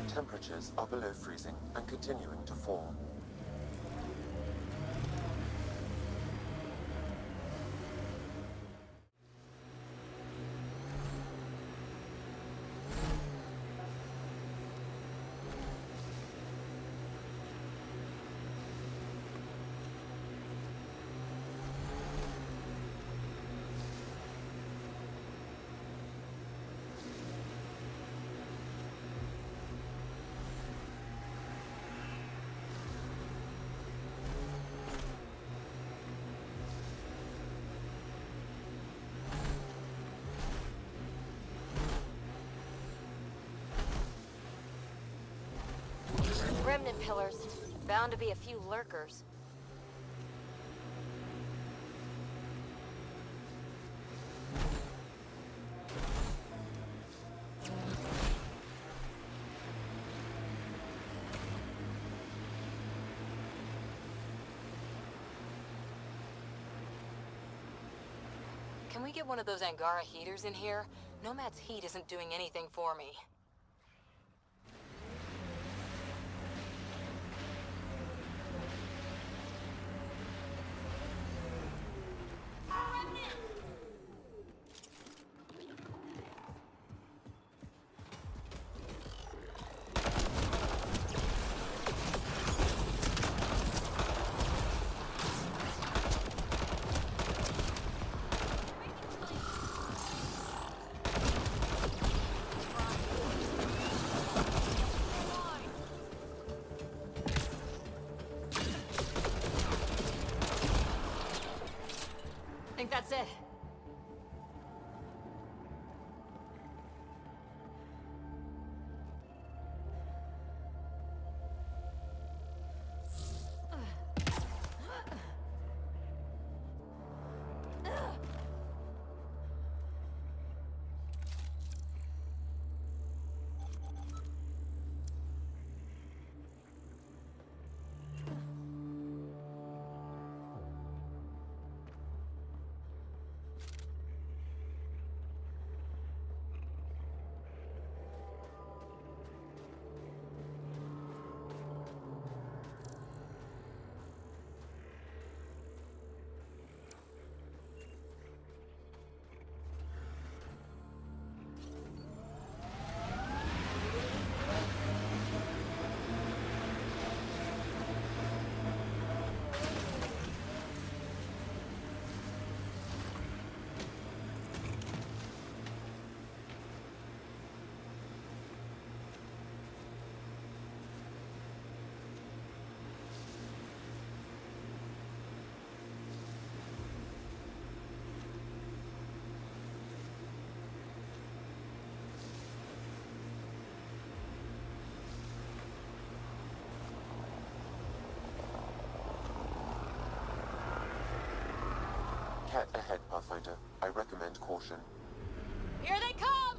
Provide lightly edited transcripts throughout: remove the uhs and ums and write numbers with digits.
Temperatures are below freezing and continuing to fall. Remnant pillars. Bound to be a few lurkers. Can we get one of those Angara heaters in here? Nomad's heat isn't doing anything for me. I think that's it. Cat ahead, Pathfinder. I recommend caution. Here they come!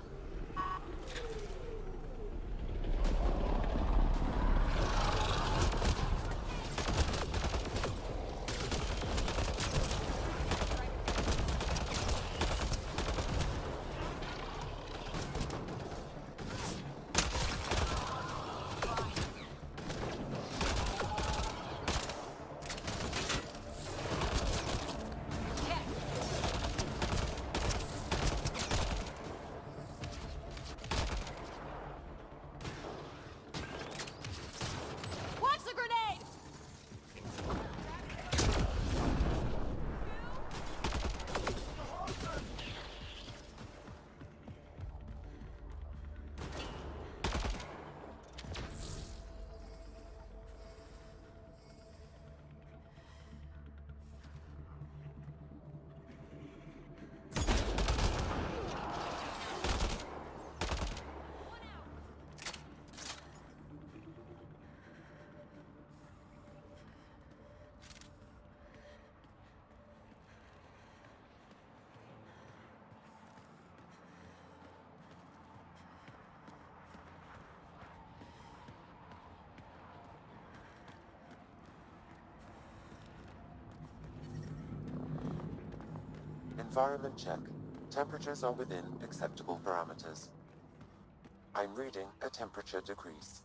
Environment check. Temperatures are within acceptable parameters. I'm reading a temperature decrease.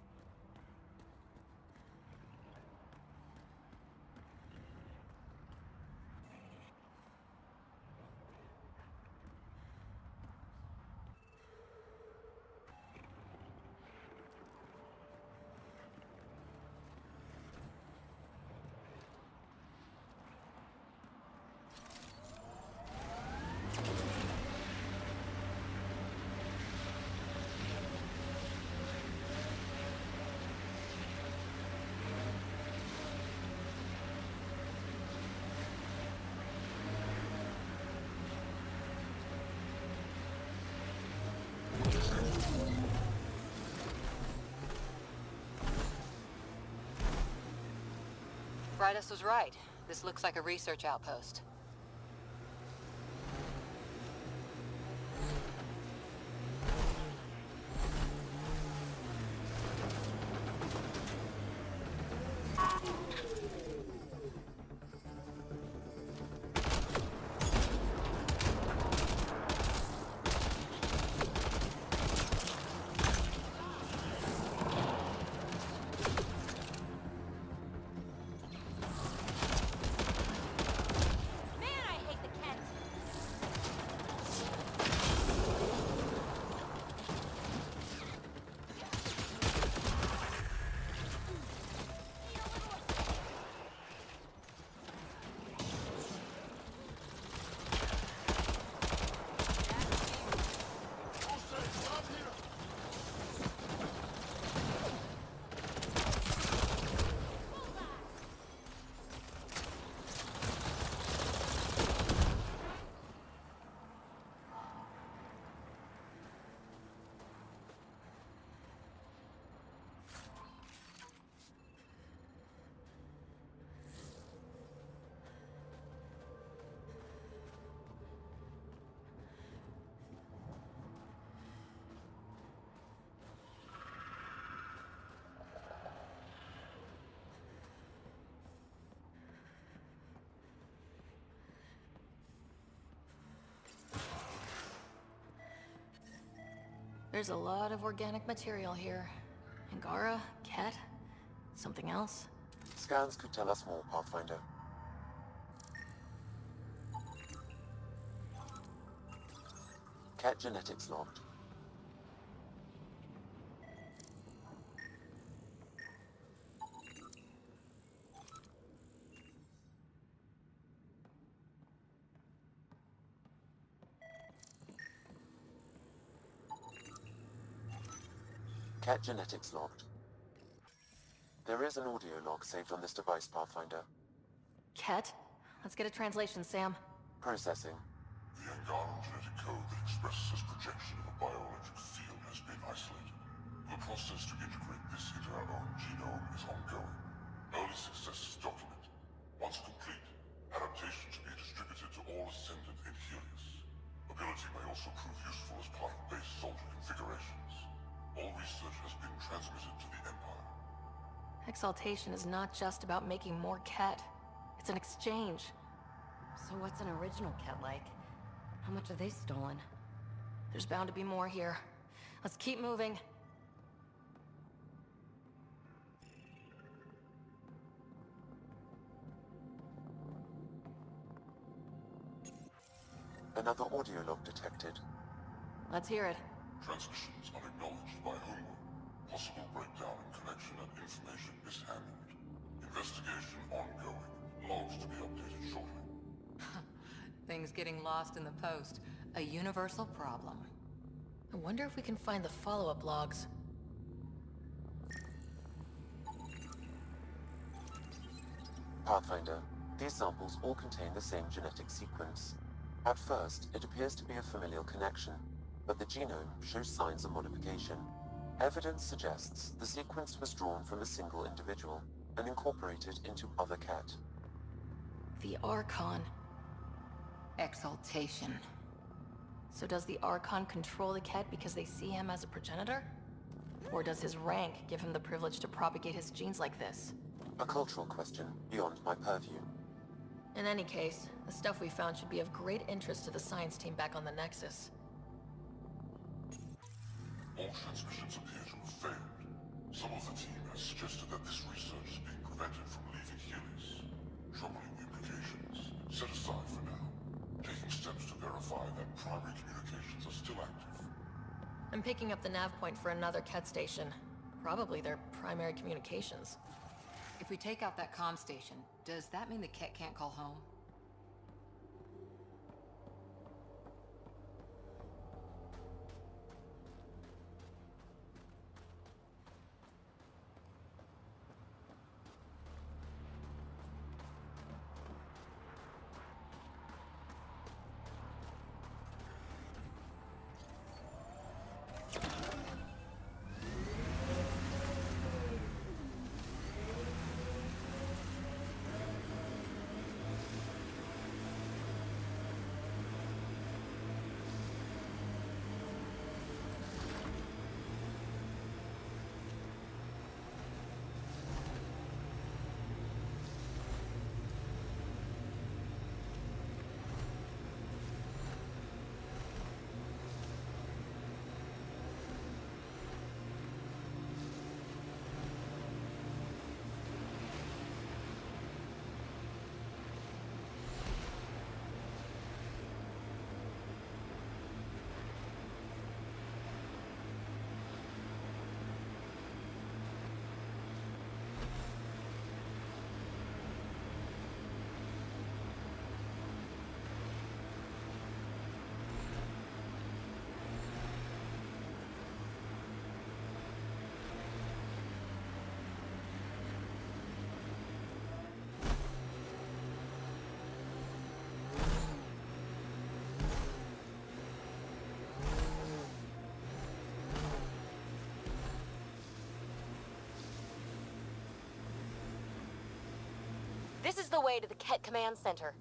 Brytus was right. This looks like a research outpost. There's a lot of organic material here. Angara, Ket, something else? Scans could tell us more, Pathfinder. Cat genetics logged. Cat genetics logged. There is an audio log saved on this device, Pathfinder. Ket? Let's get a translation, Sam. Processing. The Angara genetic code that expresses this projection of a bioelectric field has been isolated. The process to integrate this into our own genome is ongoing. Early success is documented. Once complete, adaptation should be distributed to all ascendant in Helios. Ability may also prove useful as part of base soldier configurations. All research has been transmitted to the Empire. Exaltation is not just about making more Ket. It's an exchange. So what's an original Ket like? How much have they stolen? There's bound to be more here. Let's keep moving. Another audio log detected. Let's hear it. Transmissions unacknowledged by Homeworld. Possible breakdown in connection and information mishandled. Investigation ongoing. Logs to be updated shortly. Things getting lost in the post. A universal problem. I wonder if we can find the follow-up logs. Pathfinder, these samples all contain the same genetic sequence. At first, it appears to be a familial connection, but the genome shows signs of modification. Evidence suggests the sequence was drawn from a single individual and incorporated into other Ket. The Archon. Exaltation. So does the Archon control the Ket because they see him as a progenitor? Or does his rank give him the privilege to propagate his genes like this? A cultural question beyond my purview. In any case, the stuff we found should be of great interest to the science team back on the Nexus. All transmissions appear to have failed. Some of the team has suggested that this research is being prevented from leaving Helios. Troubling implications. Set aside for now. Taking steps to verify that primary communications are still active. I'm picking up the nav point for another Ket station. Probably their primary communications. If we take out that comm station, does that mean the Ket can't call home? This is the way to the Ket Command Center.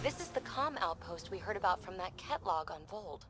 This is the comm outpost we heard about from that Ket log on Voeld.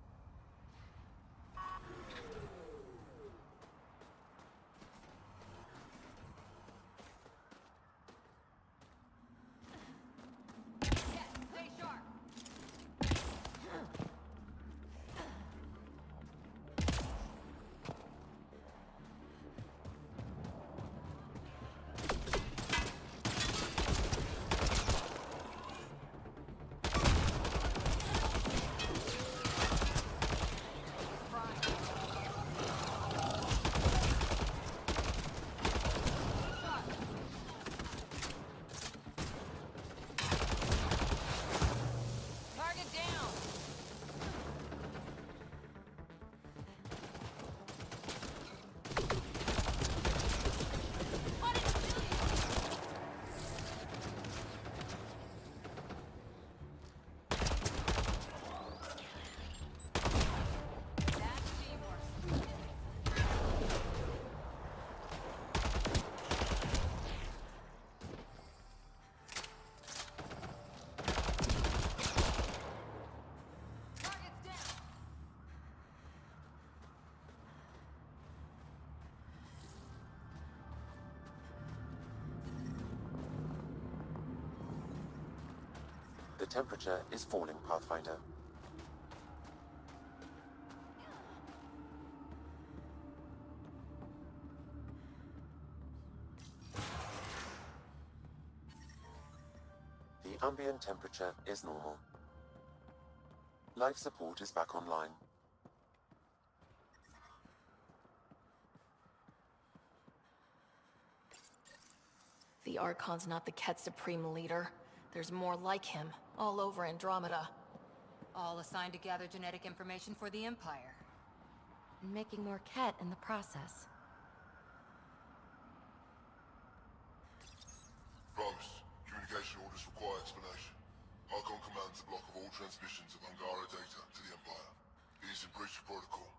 The temperature is falling, Pathfinder. ambient temperature is normal. Life support is back online. The Archon's not the Ket Supreme leader. There's more like him, all over Andromeda. All assigned to gather genetic information for the Empire. And making more Ket in the process. Primus, communication orders require explanation. Archon commands a block of all transmissions of Angara data to the Empire. It is in breach of protocol.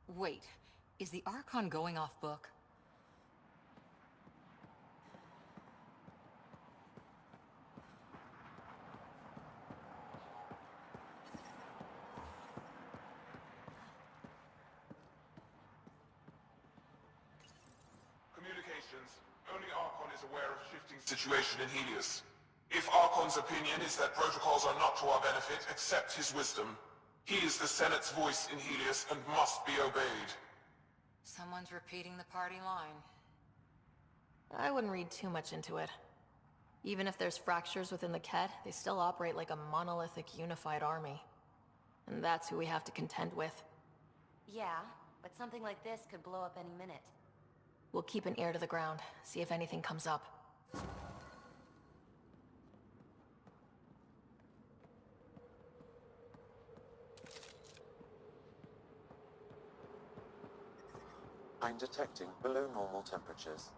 Wait, is the Archon going off book? Communications. Only Archon is aware of shifting situation in Helios. If Archon's opinion is that protocols are not to our benefit, accept his wisdom. He is the Senate's voice in Helios and must be obeyed. Someone's repeating the party line. I wouldn't read too much into it. Even if there's fractures within the Ket, they still operate like a monolithic unified army. And that's who we have to contend with. Yeah, but something like this could blow up any minute. We'll keep an ear to the ground, see if anything comes up. I'm detecting below normal temperatures.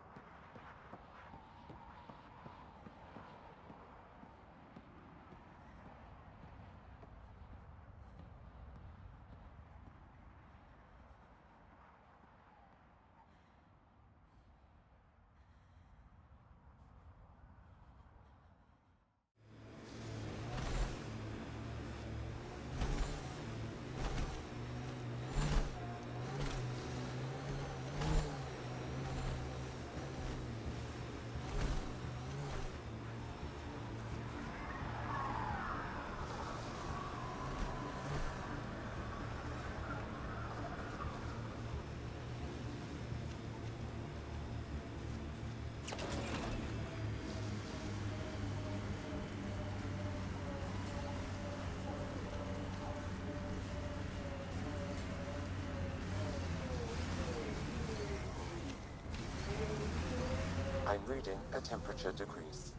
I'm reading a temperature decrease.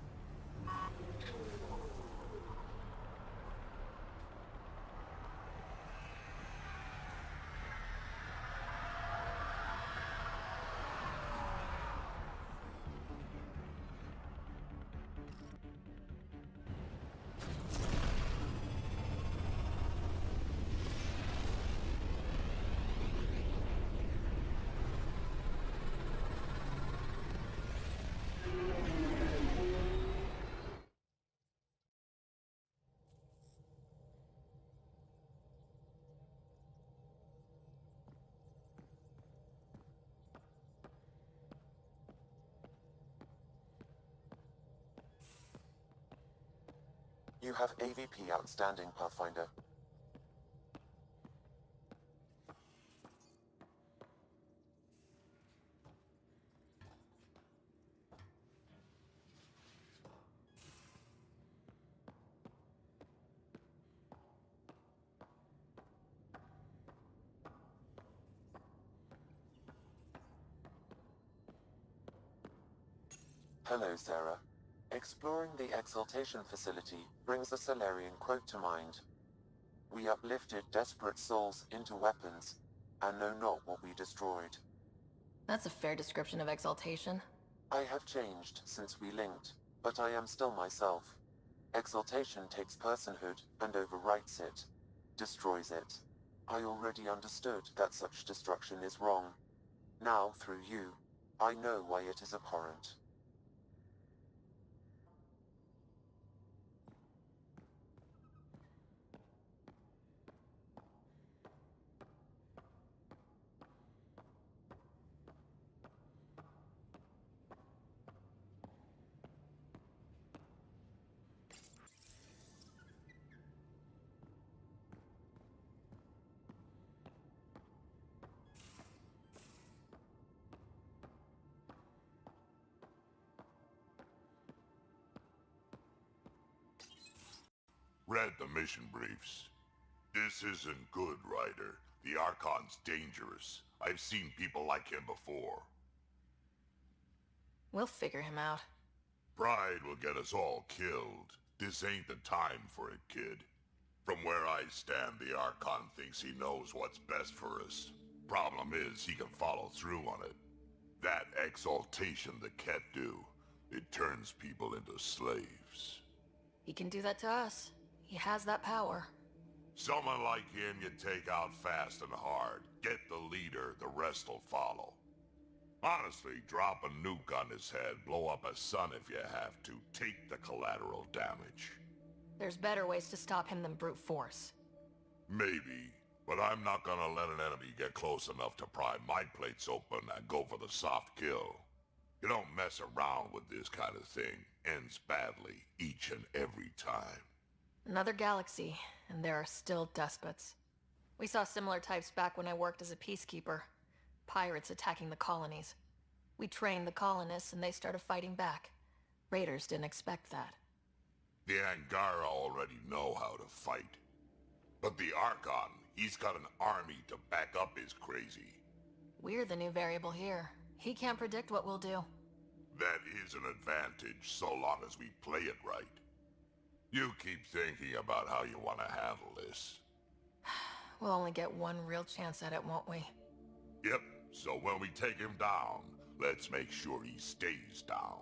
You have AVP outstanding, Pathfinder. Hello, Sarah. Exploring the Exaltation facility brings a Solarian quote to mind. We uplifted desperate souls into weapons, and know not what we destroyed. That's a fair description of Exaltation. I have changed since we linked, but I am still myself. Exaltation takes personhood and overwrites it, destroys it. I already understood that such destruction is wrong. Now, through you, I know why it is abhorrent. Read the mission briefs. This isn't good, Ryder. The Archon's dangerous. I've seen people like him before. We'll figure him out. Pride will get us all killed. This ain't the time for it, kid. From where I stand, the Archon thinks he knows what's best for us. Problem is, he can follow through on it. That exaltation the Ket do, it turns people into slaves. He can do that to us. He has that power. Someone like him you take out fast and hard. Get the leader, the rest will follow. Honestly, drop a nuke on his head, blow up a sun if you have to. Take the collateral damage. There's better ways to stop him than brute force. Maybe, but I'm not gonna let an enemy get close enough to pry my plates open and go for the soft kill. You don't mess around with this kind of thing. Ends badly, each and every time. Another galaxy, and there are still despots. We saw similar types back when I worked as a peacekeeper. Pirates attacking the colonies. We trained the colonists and they started fighting back. Raiders didn't expect that. The Angara already know how to fight. But the Archon, he's got an army to back up his crazy. We're the new variable here. He can't predict what we'll do. That is an advantage, so long as we play it right. You keep thinking about how you want to handle this. We'll only get one real chance at it, won't we? Yep, so when we take him down, let's make sure he stays down.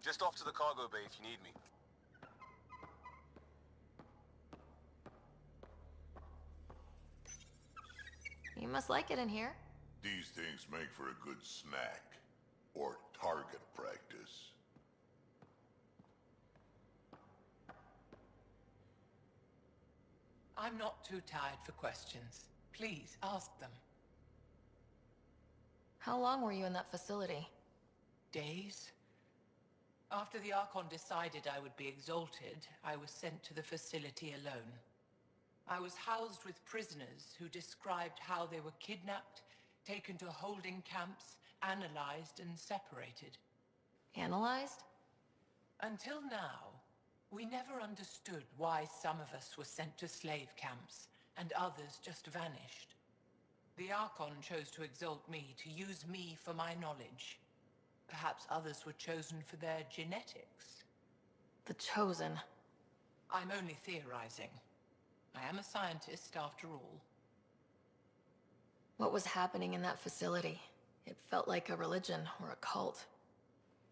Just off to the cargo bay if you need me. You must like it in here. These things make for a good snack. Or target practice. I'm not too tired for questions. Please, ask them. How long were you in that facility? Days? After the Archon decided I would be exalted, I was sent to the facility alone. I was housed with prisoners who described how they were kidnapped, taken to holding camps, analyzed and separated. Analyzed? Until now, we never understood why some of us were sent to slave camps and others just vanished. The Archon chose to exalt me, to use me for my knowledge. Perhaps others were chosen for their genetics. The Chosen. I'm only theorizing. I am a scientist, after all. What was happening in that facility? It felt like a religion or a cult.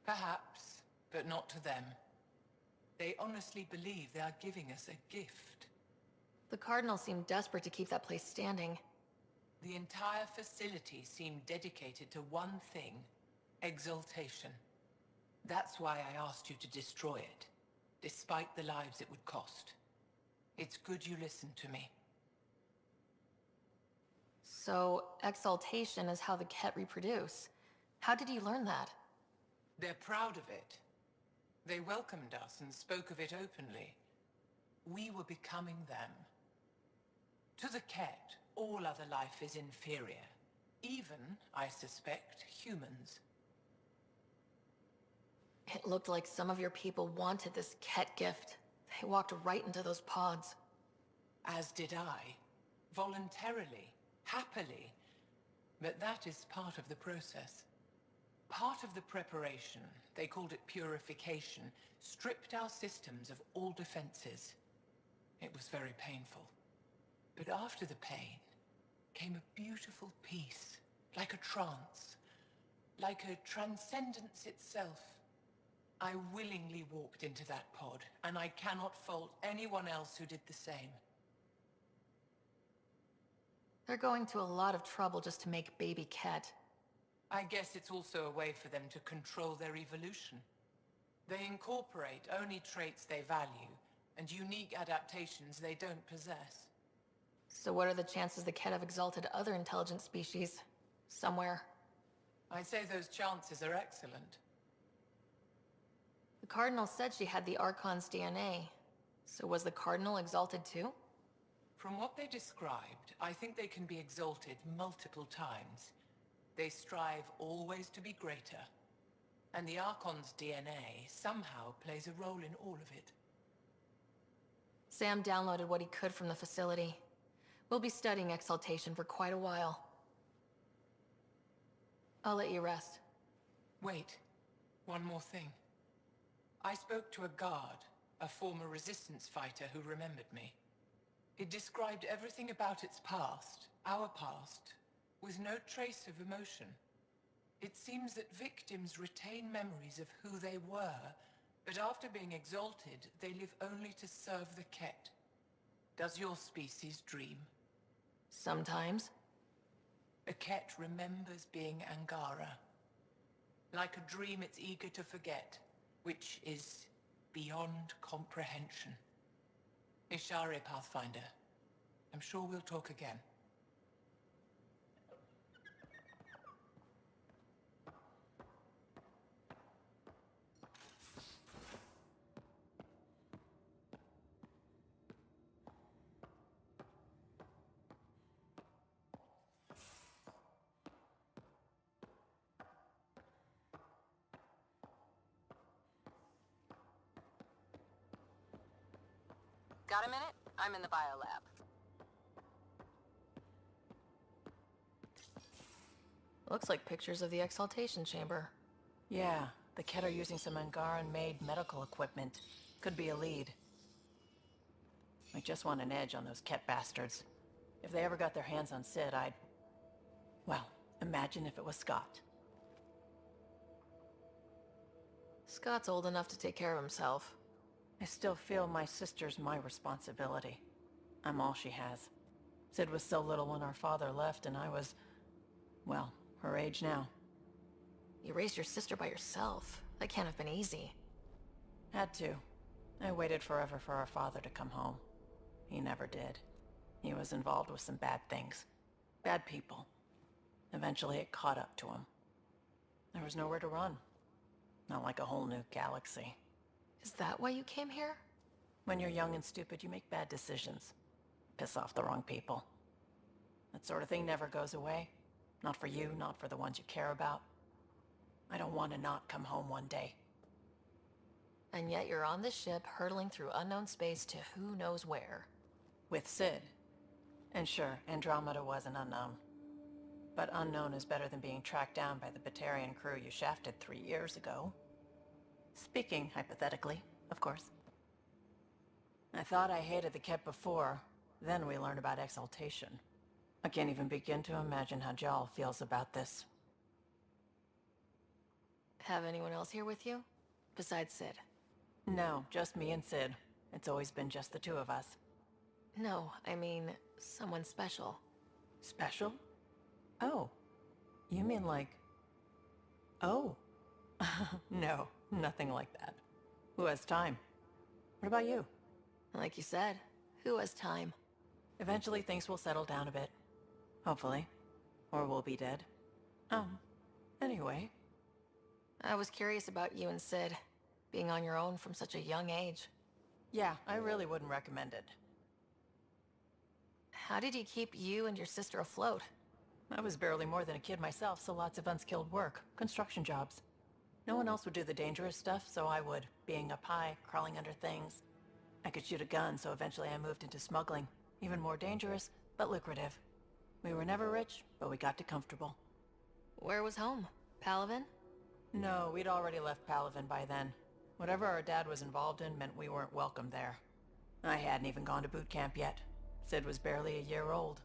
Perhaps, but not to them. They honestly believe they are giving us a gift. The Cardinal seemed desperate to keep that place standing. The entire facility seemed dedicated to one thing: exaltation. That's why I asked you to destroy it, despite the lives it would cost. It's good you listened to me. So, exaltation is how the Ket reproduce. How did you learn that? They're proud of it. They welcomed us and spoke of it openly. We were becoming them. To the Ket, all other life is inferior. Even, I suspect, humans. It looked like some of your people wanted this Ket gift. They walked right into those pods. As did I. Voluntarily. Happily. But that is part of the process. Part of the preparation, they called it purification, stripped our systems of all defenses. It was very painful. But after the pain, came a beautiful peace, like a trance, like a transcendence itself. I willingly walked into that pod, and I cannot fault anyone else who did the same. They're going to a lot of trouble just to make baby Ket. I guess it's also a way for them to control their evolution. They incorporate only traits they value, and unique adaptations they don't possess. So what are the chances the Ket have exalted other intelligent species? Somewhere. I'd say those chances are excellent. The Cardinal said she had the Archon's DNA. So was the Cardinal exalted too? From what they described, I think they can be exalted multiple times. They strive always to be greater. And the Archon's DNA somehow plays a role in all of it. Sam downloaded what he could from the facility. We'll be studying exaltation for quite a while. I'll let you rest. Wait, one more thing. I spoke to a guard, a former resistance fighter who remembered me. It described everything about its past, our past, with no trace of emotion. It seems that victims retain memories of who they were, but after being exalted, they live only to serve the Ket. Does your species dream? Sometimes. A Ket remembers being Angara. Like a dream it's eager to forget, which is beyond comprehension. Ishari, Pathfinder. I'm sure we'll talk again. Got a minute? I'm in the biolab. Looks like pictures of the exaltation chamber. Yeah, the Ket are using some Angaran-made medical equipment. Could be a lead. I just want an edge on those Ket bastards. If they ever got their hands on Sid, I'd... Well, imagine if it was Scott. Scott's old enough to take care of himself. I still feel my sister's my responsibility. I'm all she has. Sid was so little when our father left, and I was... well, her age now. You raised your sister by yourself. That can't have been easy. Had to. I waited forever for our father to come home. He never did. He was involved with some bad things. Bad people. Eventually it caught up to him. There was nowhere to run. Not like a whole new galaxy. Is that why you came here? When you're young and stupid, you make bad decisions. Piss off the wrong people. That sort of thing never goes away. Not for you, not for the ones you care about. I don't want to not come home one day. And yet you're on this ship hurtling through unknown space to who knows where. With Sid. And sure, Andromeda was an unknown. But unknown is better than being tracked down by the Batarian crew you shafted 3 years ago. Speaking hypothetically, of course. I thought I hated the Ket before, then we learned about exaltation. I can't even begin to imagine how Jal feels about this. Have anyone else here with you? Besides Sid? No, just me and Sid. It's always been just the two of us. No, I mean, someone special. Special? Oh. You mean like... Oh. No, nothing like that. Who has time? What about you? Like you said, who has time? Eventually things will settle down a bit. Hopefully. Or we'll be dead. Anyway. I was curious about you and Sid, being on your own from such a young age. Yeah, I really wouldn't recommend it. How did he keep you and your sister afloat? I was barely more than a kid myself, so lots of unskilled work. Construction jobs. No one else would do the dangerous stuff, so I would. Being up high, crawling under things. I could shoot a gun, so eventually I moved into smuggling. Even more dangerous, but lucrative. We were never rich, but we got to comfortable. Where was home? Palaven? No, we'd already left Palaven by then. Whatever our dad was involved in meant we weren't welcome there. I hadn't even gone to boot camp yet. Sid was barely a year old.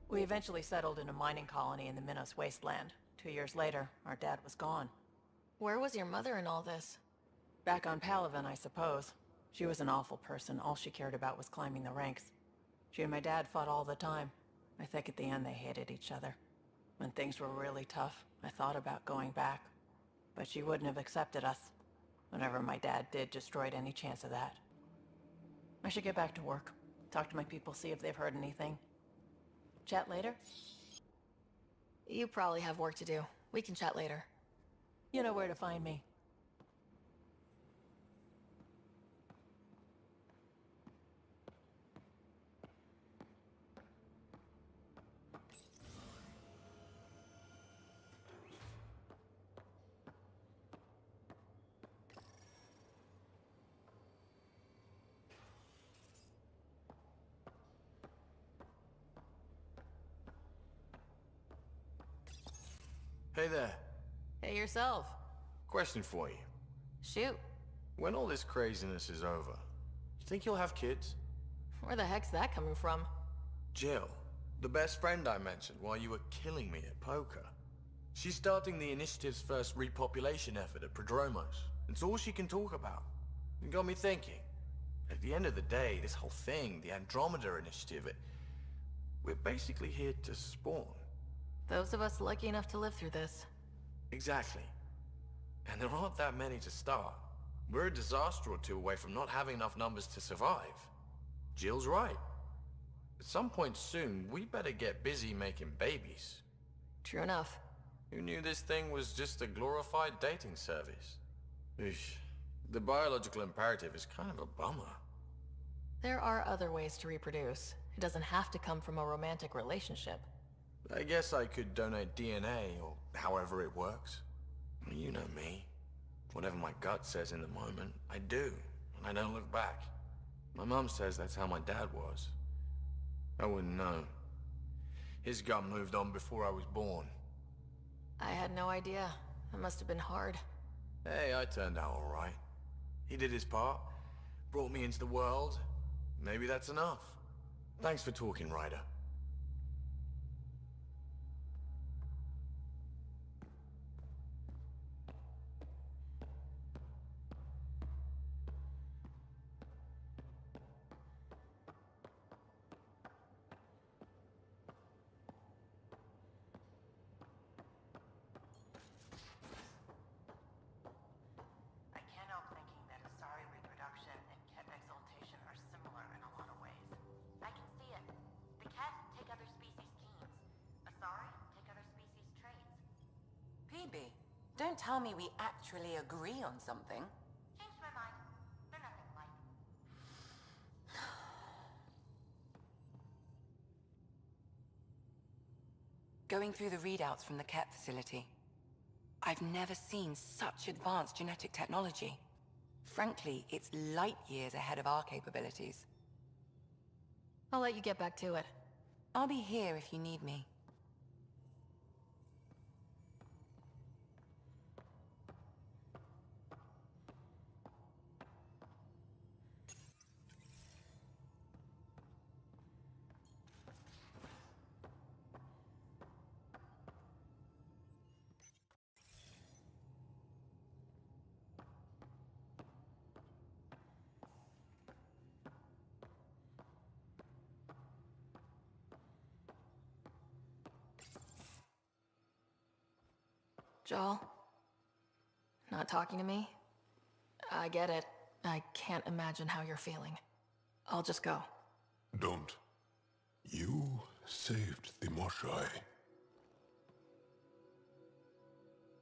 We eventually settled in a mining colony in the Minos wasteland. 2 years later, our dad was gone. Where was your mother in all this? Back on Palaven, I suppose. She was an awful person. All she cared about was climbing the ranks. She and my dad fought all the time. I think at the end they hated each other. When things were really tough, I thought about going back. But she wouldn't have accepted us. Whatever my dad did destroyed any chance of that. I should get back to work. Talk to my people, see if they've heard anything. Chat later? You probably have work to do. We can chat later. You know where to find me. Hey there. Hey yourself. Question for you. Shoot. When all this craziness is over, you think you'll have kids? Where the heck's that coming from? Jill, the best friend I mentioned while you were killing me at poker. She's starting the initiative's first repopulation effort at Prodromos. It's all she can talk about. It got me thinking. At the end of the day, this whole thing, the Andromeda Initiative, we're basically here to spawn. Those of us lucky enough to live through this. Exactly. And there aren't that many to start. We're a disaster or two away from not having enough numbers to survive. Jill's right. At some point soon, we better get busy making babies. True enough. Who knew this thing was just a glorified dating service? Eesh. The biological imperative is kind of a bummer. There are other ways to reproduce. It doesn't have to come from a romantic relationship. I guess I could donate DNA, or however it works. You know me. Whatever my gut says in the moment, I do, and I don't look back. My mum says that's how my dad was. I wouldn't know. His gut moved on before I was born. I had no idea. That must have been hard. Hey, I turned out all right. He did his part, brought me into the world. Maybe that's enough. Thanks for talking, Ryder. I can't help thinking that Asari reproduction and Ket exaltation are similar in a lot of ways. I can see it. The Ket take other species' genes. Asari take other species' traits. PB, don't tell me we actually agree on something. Changed my mind. They're nothing alike. Going through the readouts from the Ket facility, I've never seen such advanced genetic technology. Frankly, it's light years ahead of our capabilities. I'll let you get back to it. I'll be here if you need me. Joel? Not talking to me? I get it. I can't imagine how you're feeling. I'll just go. Don't. You saved the Moshai.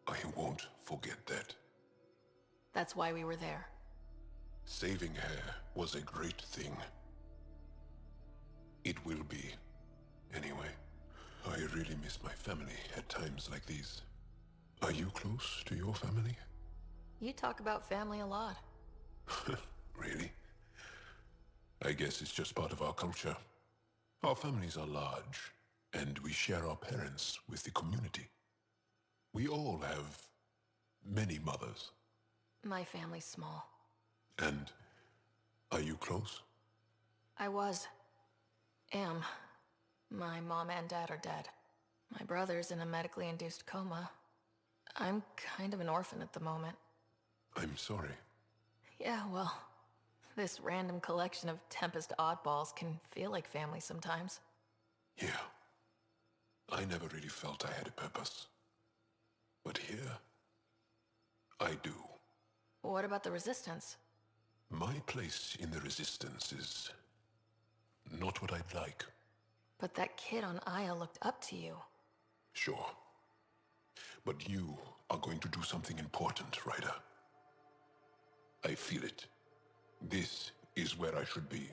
I won't forget that. That's why we were there. Saving her was a great thing. It will be. Anyway, I really miss my family at times like these. Are you close to your family? You talk about family a lot. Really? I guess it's just part of our culture. Our families are large, and we share our parents with the community. We all have many mothers. My family's small. And are you close? I was. Am. My mom and dad are dead. My brother's in a medically induced coma. I'm kind of an orphan at the moment. I'm sorry. Yeah, well, this random collection of Tempest oddballs can feel like family sometimes. Yeah. I never really felt I had a purpose. But here, I do. What about the Resistance? My place in the Resistance is not what I'd like. But that kid on Aya looked up to you. Sure. But you are going to do something important, Ryder. I feel it. This is where I should be.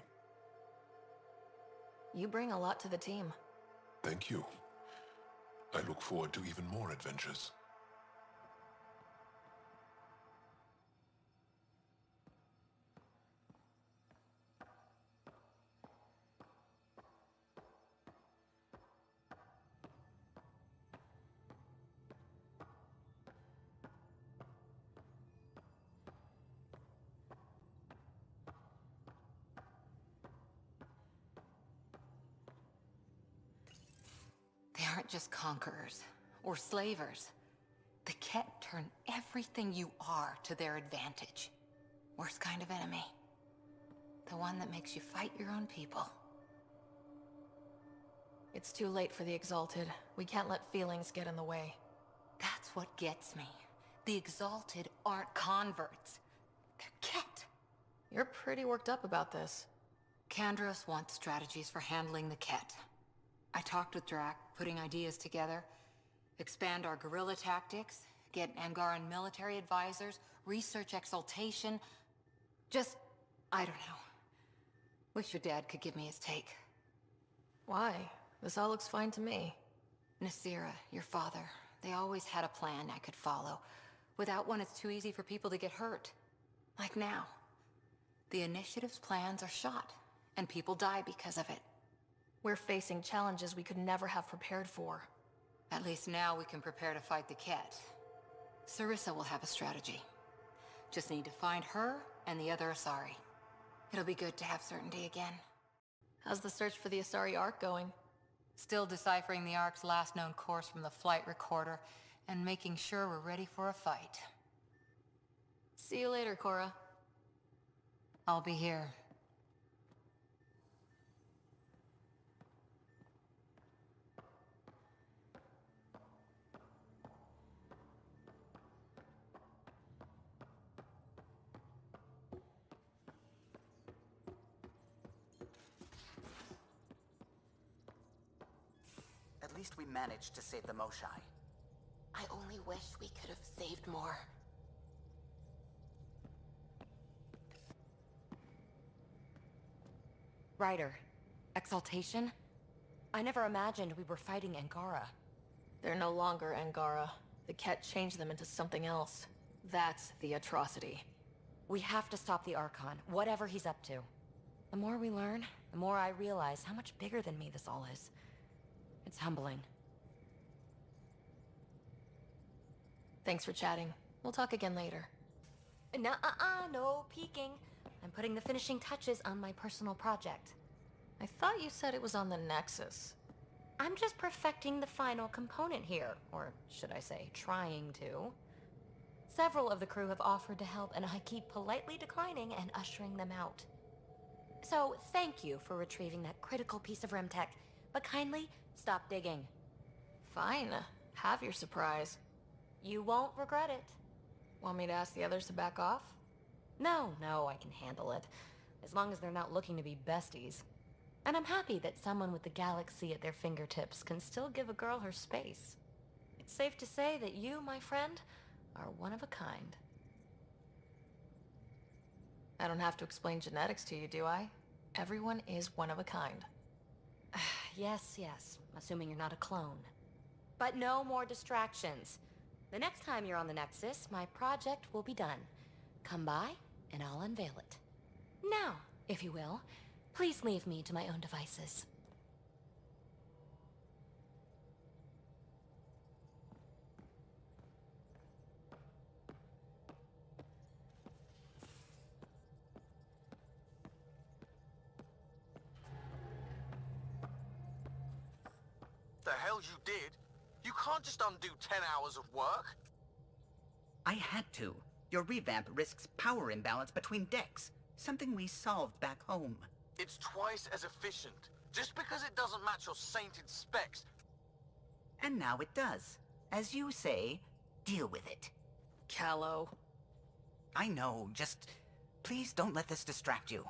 You bring a lot to the team. Thank you. I look forward to even more adventures. just conquerors or slavers. The Ket turn everything you are to their advantage. Worst kind of enemy. The one that makes you fight your own people. It's too late for the Exalted. We can't let feelings get in the way. That's what gets me. The Exalted aren't converts. They're Ket. You're pretty worked up about this. Kandros wants strategies for handling the Ket. I talked with Drac, putting ideas together. Expand our guerrilla tactics, get Angaran military advisors, research exaltation. Just, I don't know. Wish your dad could give me his take. Why? This all looks fine to me. Nasira, your father, they always had a plan I could follow. Without one, it's too easy for people to get hurt. Like now. The Initiative's plans are shot, and people die because of it. We're facing challenges we could never have prepared for. At least now we can prepare to fight the Ket. Sarissa will have a strategy. Just need to find her and the other Asari. It'll be good to have certainty again. How's the search for the Asari Ark going? Still deciphering the Ark's last known course from the flight recorder, and making sure we're ready for a fight. See you later, Cora. I'll be here. At least we managed to save the Moshai. I only wish we could have saved more. Ryder, exaltation? I never imagined we were fighting Angara. They're no longer Angara. The Ket changed them into something else. That's the atrocity. We have to stop the Archon, whatever he's up to. The more we learn, the more I realize how much bigger than me this all is. It's humbling. Thanks for chatting. We'll talk again later. No peeking. I'm putting the finishing touches on my personal project. I thought you said it was on the Nexus. I'm just perfecting the final component here, or should I say, trying to. Several of the crew have offered to help, and I keep politely declining and ushering them out. So, thank you for retrieving that critical piece of Remtech, but kindly stop digging. Fine. Have your surprise. You won't regret it. Want me to ask the others to back off? No, I can handle it. As long as they're not looking to be besties. And I'm happy that someone with the galaxy at their fingertips can still give a girl her space. It's safe to say that you, my friend, are one of a kind. I don't have to explain genetics to you, do I? Everyone is one of a kind. Yes. Assuming you're not a clone. But no more distractions. The next time you're on the Nexus, my project will be done. Come by, and I'll unveil it. Now, if you will, please leave me to my own devices. The hell you did? You can't just undo 10 hours of work. I had to. Your revamp risks power imbalance between decks, something we solved back home. It's twice as efficient. Just because it doesn't match your sainted specs. And now it does. As you say, deal with it. Callow. I know, just please don't let this distract you.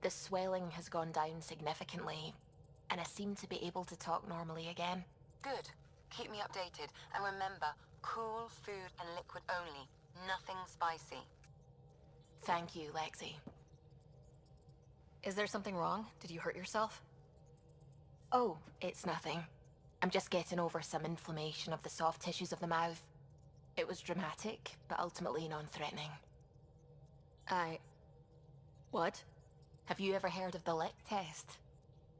The swelling has gone down significantly, and I seem to be able to talk normally again. Good. Keep me updated. And remember, cool food and liquid only. Nothing spicy. Thank you, Lexi. Is there something wrong? Did you hurt yourself? Oh, it's nothing. I'm just getting over some inflammation of the soft tissues of the mouth. It was dramatic, but ultimately non-threatening. What? Have you ever heard of the lick test?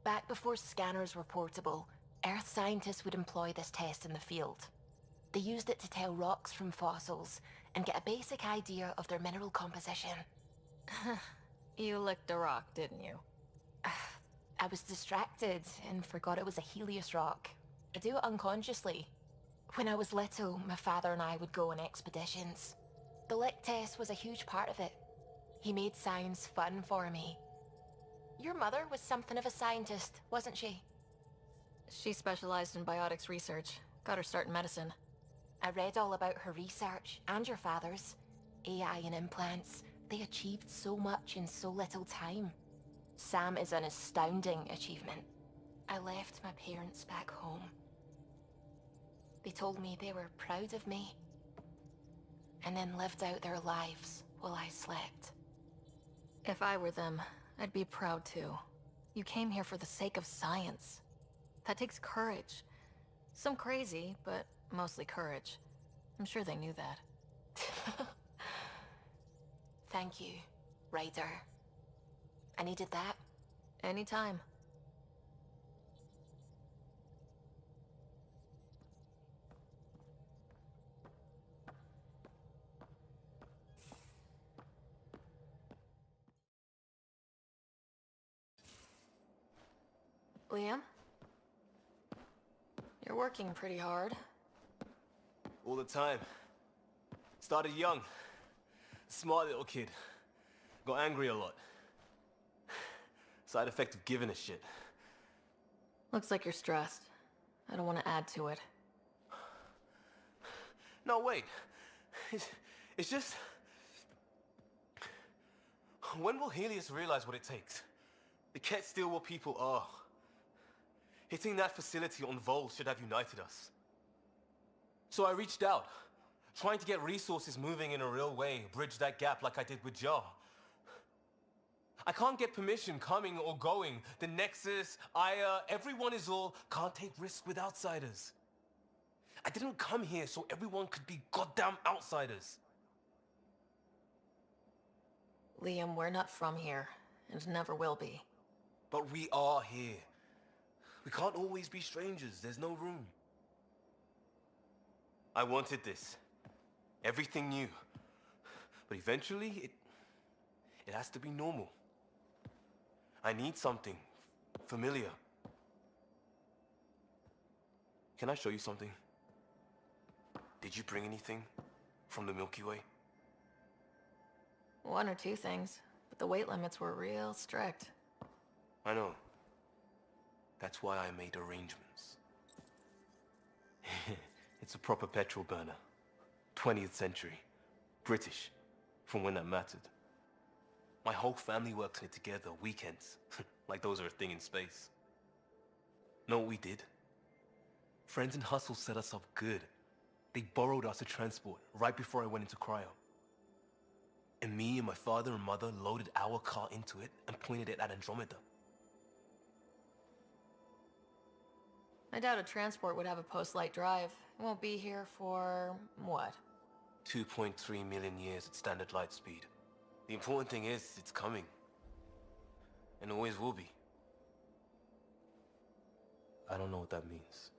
Back before scanners were portable, Earth scientists would employ this test in the field. They used it to tell rocks from fossils and get a basic idea of their mineral composition. You licked a rock, didn't you? I was distracted and forgot it was a Helios rock. I do it unconsciously. When I was little, my father and I would go on expeditions. The lick test was a huge part of it. He made science fun for me. Your mother was something of a scientist, wasn't she? She specialized in biotics research. Got her start in medicine. I read all about her research, and your father's. AI and implants. They achieved so much in so little time. Sam is an astounding achievement. I left my parents back home. They told me they were proud of me, and then lived out their lives while I slept. If I were them, I'd be proud too. You came here for the sake of science. That takes courage. Some crazy, but mostly courage. I'm sure they knew that. Thank you, Ryder. I needed that. Anytime. Liam? You're working pretty hard. All the time. Started young. Smart little kid. Got angry a lot. Side effect of giving a shit. Looks like you're stressed. I don't want to add to it. No, wait. It's just... When will Helios realize what it takes? They can't steal what people are. Hitting that facility on Voeld should have united us. So I reached out, trying to get resources moving in a real way, bridge that gap like I did with Jar. I can't get permission coming or going. The Nexus, Aya, everyone is all can't take risks with outsiders. I didn't come here so everyone could be goddamn outsiders. Liam, we're not from here, and never will be. But we are here. We can't always be strangers. There's no room. I wanted this. Everything new. But eventually, it has to be normal. I need something familiar. Can I show you something? Did you bring anything from the Milky Way? One or two things, but the weight limits were real strict. I know. That's why I made arrangements. It's a proper petrol burner. 20th century. British. From when that mattered. My whole family works in it together, weekends. Like those are a thing in space. Know what we did? Friends in Hustle set us up good. They borrowed us a transport right before I went into cryo. And me and my father and mother loaded our car into it and pointed it at Andromeda. I doubt a transport would have a post-light drive. It won't be here for... what? 2.3 million years at standard light speed. The important thing is, it's coming. And always will be. I don't know what that means.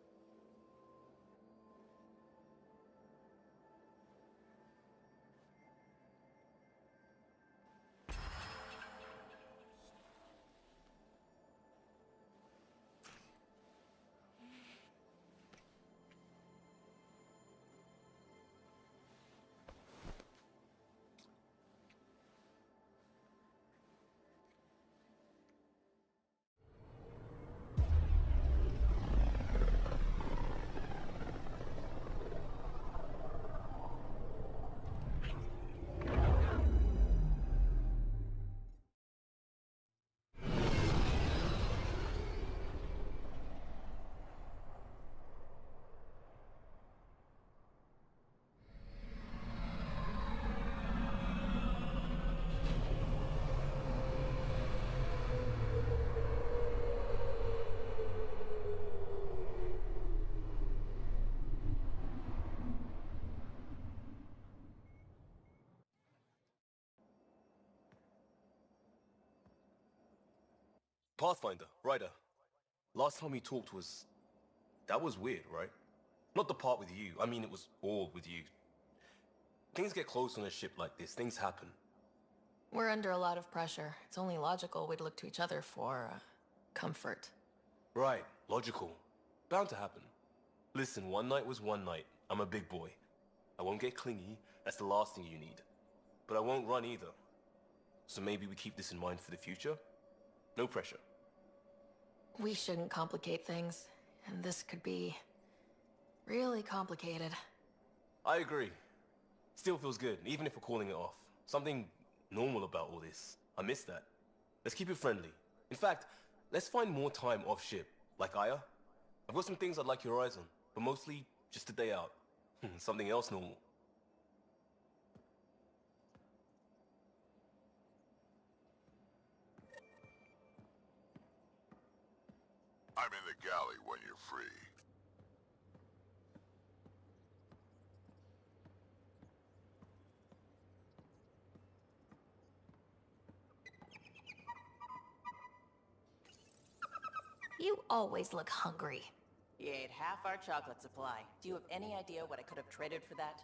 Pathfinder, Ryder. Last time we talked was... That was weird, right? Not the part with you. I mean, it was all with you. Things get close on a ship like this. Things happen. We're under a lot of pressure. It's only logical we'd look to each other for, comfort. Right. Logical. Bound to happen. Listen, one night was one night. I'm a big boy. I won't get clingy. That's the last thing you need. But I won't run either. So maybe we keep this in mind for the future? No pressure. We shouldn't complicate things, and this could be really complicated. I agree. Still feels good, even if we're calling it off. Something normal about all this. I miss that. Let's keep it friendly. In fact, let's find more time off ship, like Aya. I've got some things I'd like your eyes on, but mostly just a day out. Something else normal. I'm in the galley when you're free. You always look hungry. You ate half our chocolate supply. Do you have any idea what I could have traded for that?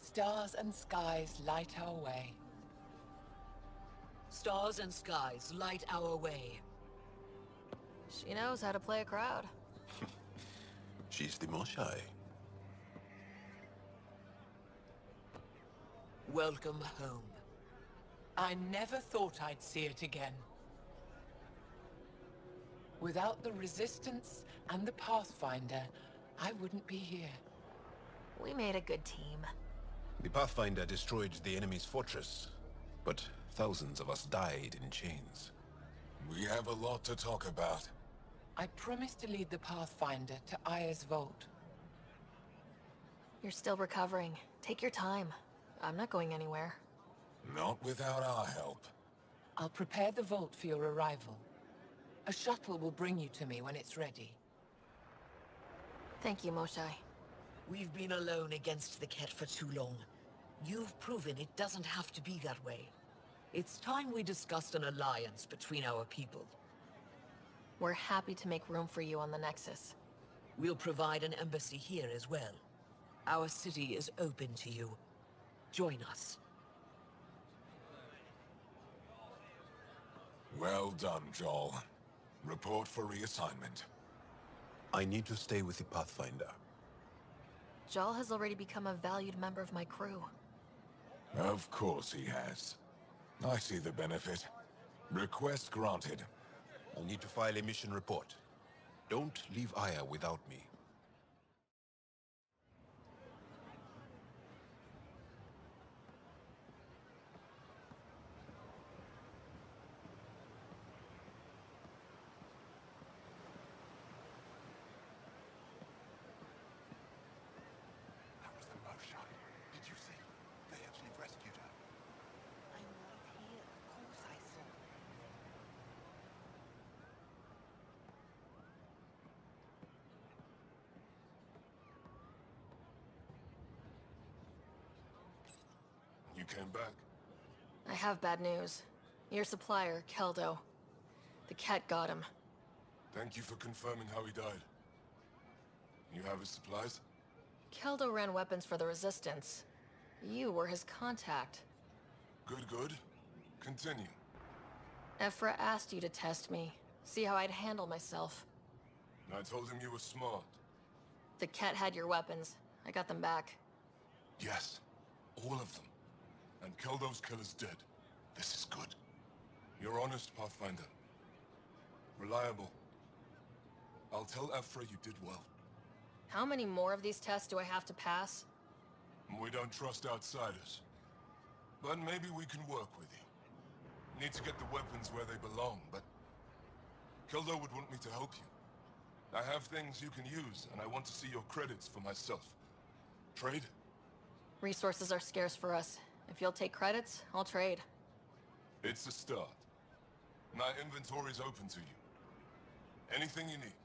Stars and skies light our way. Stars and skies light our way. She knows how to play a crowd. She's the more shy. Welcome home. I never thought I'd see it again. Without the Resistance and the Pathfinder, I wouldn't be here. We made a good team. The Pathfinder destroyed the enemy's fortress, but thousands of us died in chains. We have a lot to talk about. I promised to lead the Pathfinder to Aya's vault. You're still recovering. Take your time. I'm not going anywhere. Not without our help. I'll prepare the vault for your arrival. A shuttle will bring you to me when it's ready. Thank you, Moshai. We've been alone against the Ket for too long. You've proven it doesn't have to be that way. It's time we discussed an alliance between our people. We're happy to make room for you on the Nexus. We'll provide an embassy here as well. Our city is open to you. Join us. Well done, Joel. Report for reassignment. I need to stay with the Pathfinder. Jal has already become a valued member of my crew. Of course he has. I see the benefit. Request granted. I need to file a mission report. Don't leave Aya without me. That was the motion. Did you see? They actually rescued her. I'm right here. Of course I saw. You came back? I have bad news. Your supplier, Keldo. The Ket got him. Thank you for confirming how he died. You have his supplies? Keldo ran weapons for the Resistance. You were his contact. Good, good. Continue. Ephra asked you to test me, see how I'd handle myself. I told him you were smart. The Ket had your weapons. I got them back. Yes, all of them. And Keldo's killer's dead. This is good. You're honest, Pathfinder. Reliable. I'll tell Ephra you did well. How many more of these tests do I have to pass? We don't trust outsiders. But maybe we can work with you. Need to get the weapons where they belong, but... Keldo would want me to help you. I have things you can use, and I want to see your credits for myself. Trade? Resources are scarce for us. If you'll take credits, I'll trade. It's a start. My inventory's open to you. Anything you need.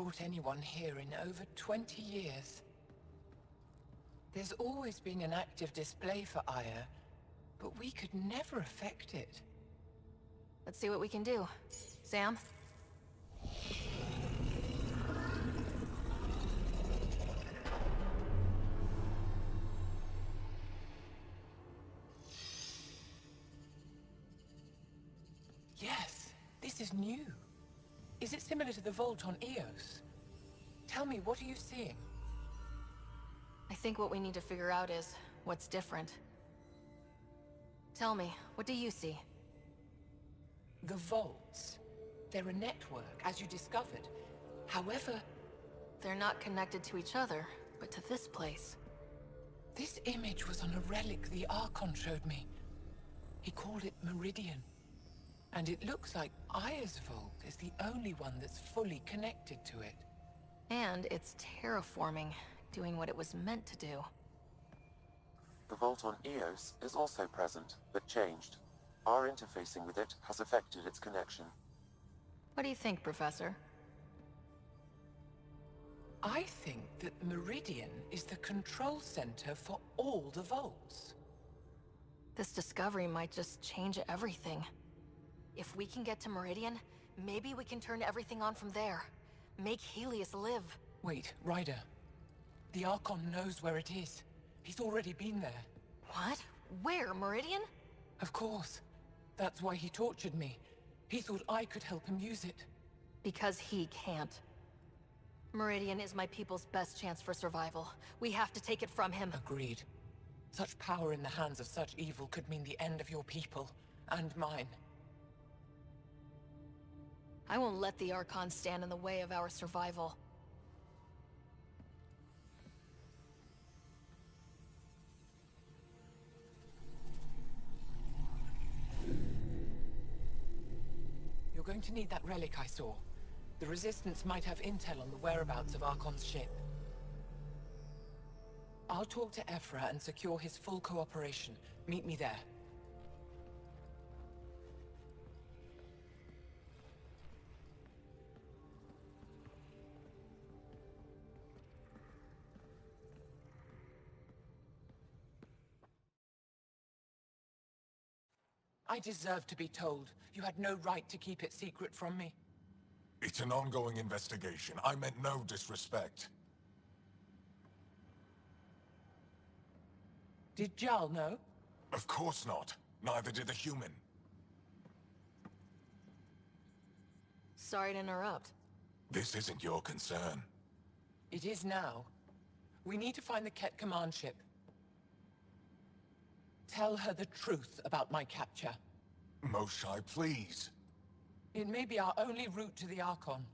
brought anyone here in over 20 years. There's always been an active display for Aya, but we could never affect it. Let's see what we can do. Sam? Yes, this is new. Is it similar to the vault on Eos? Tell me, what are you seeing? I think what we need to figure out is what's different. Tell me, what do you see? The vaults. They're a network, as you discovered. However... They're not connected to each other, but to this place. This image was on a relic the Archon showed me. He called it Meridian. And it looks like Aya's vault is the only one that's fully connected to it. And it's terraforming, doing what it was meant to do. The vault on Eos is also present, but changed. Our interfacing with it has affected its connection. What do you think, Professor? I think that Meridian is the control center for all the vaults. This discovery might just change everything. If we can get to Meridian, maybe we can turn everything on from there. Make Helios live. Wait, Ryder. The Archon knows where it is. He's already been there. What? Where? Meridian? Of course. That's why he tortured me. He thought I could help him use it. Because he can't. Meridian is my people's best chance for survival. We have to take it from him. Agreed. Such power in the hands of such evil could mean the end of your people, and mine. I won't let the Archon stand in the way of our survival. You're going to need that relic I saw. The Resistance might have intel on the whereabouts of Archon's ship. I'll talk to Ephra and secure his full cooperation. Meet me there. I deserve to be told. You had no right to keep it secret from me. It's an ongoing investigation. I meant no disrespect. Did Jarl know? Of course not. Neither did the human. Sorry to interrupt. This isn't your concern. It is now. We need to find the Ket command ship. Tell her the truth about my capture. Moshai, please. It may be our only route to the Archon.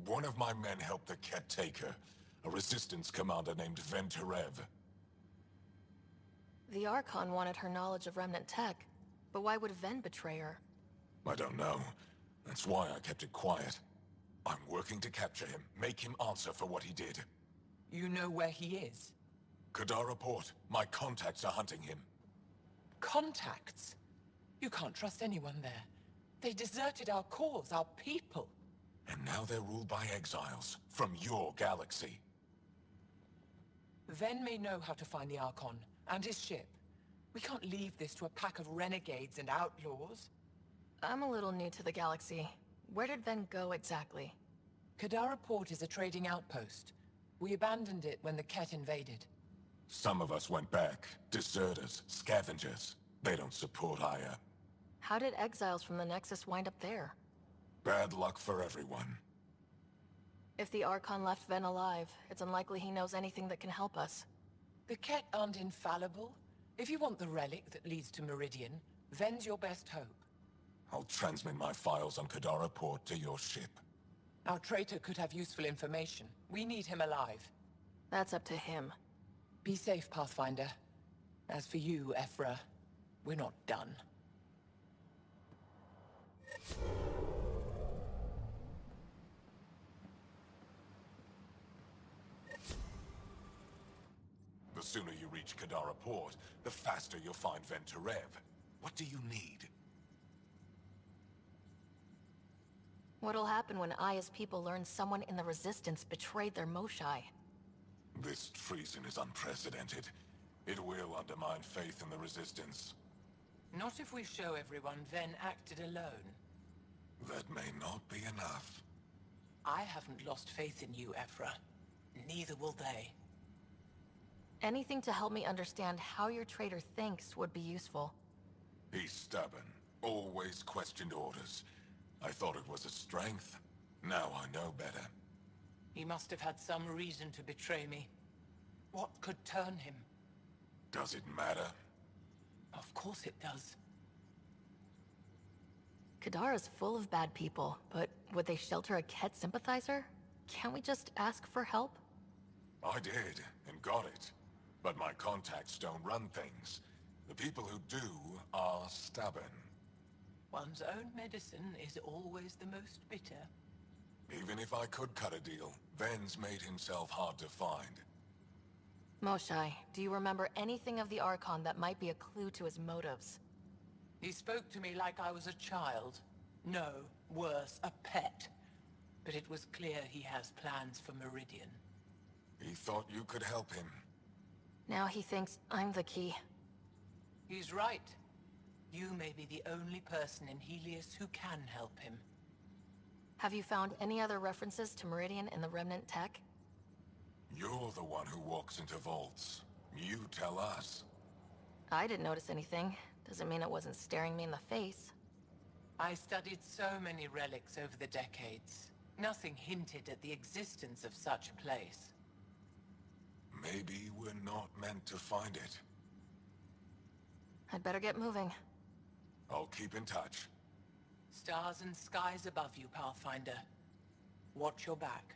One of my men helped the Ket take her. A Resistance commander named Venterev. The Archon wanted her knowledge of Remnant tech, but why would Ven betray her? I don't know. That's why I kept it quiet. I'm working to capture him, make him answer for what he did. You know where he is? Kadara Port. My contacts are hunting him. Contacts? You can't trust anyone there. They deserted our cause, our people. And now they're ruled by exiles from your galaxy. Ven may know how to find the Archon and his ship. We can't leave this to a pack of renegades and outlaws. I'm a little new to the galaxy. Where did Ven go exactly? Kadara Port is a trading outpost. We abandoned it when the Ket invaded. Some of us went back. Deserters, scavengers. They don't support Aya. How did exiles from the Nexus wind up there? Bad luck for everyone. If the Archon left Ven alive, it's unlikely he knows anything that can help us. The Ket aren't infallible. If you want the relic that leads to Meridian, Ven's your best hope. I'll transmit my files on Kadara Port to your ship. Our traitor could have useful information. We need him alive. That's up to him. Be safe, Pathfinder. As for you, Ephra, we're not done. The sooner you reach Kadara Port, the faster you'll find Venterev. What do you need? What'll happen when Aya's people learn someone in the Resistance betrayed their Moshai? This treason is unprecedented. It will undermine faith in the Resistance. Not if we show everyone Ven acted alone. That may not be enough. I haven't lost faith in you, Ephra. Neither will they. Anything to help me understand how your traitor thinks would be useful. He's stubborn. Always questioned orders. I thought it was a strength. Now I know better. He must have had some reason to betray me. What could turn him? Does it matter? Of course it does. Kadara's full of bad people, but would they shelter a Ket sympathizer? Can't we just ask for help? I did, and got it. But my contacts don't run things. The people who do are stubborn. One's own medicine is always the most bitter. Even if I could cut a deal, Ven's made himself hard to find. Moshai, do you remember anything of the Archon that might be a clue to his motives? He spoke to me like I was a child. No, worse, a pet. But it was clear he has plans for Meridian. He thought you could help him. Now he thinks I'm the key. He's right. You may be the only person in Helios who can help him. Have you found any other references to Meridian in the Remnant tech? You're the one who walks into vaults. You tell us. I didn't notice anything. Doesn't mean it wasn't staring me in the face. I studied so many relics over the decades. Nothing hinted at the existence of such a place. Maybe we're not meant to find it. I'd better get moving. I'll keep in touch. Stars and skies above you, Pathfinder. Watch your back.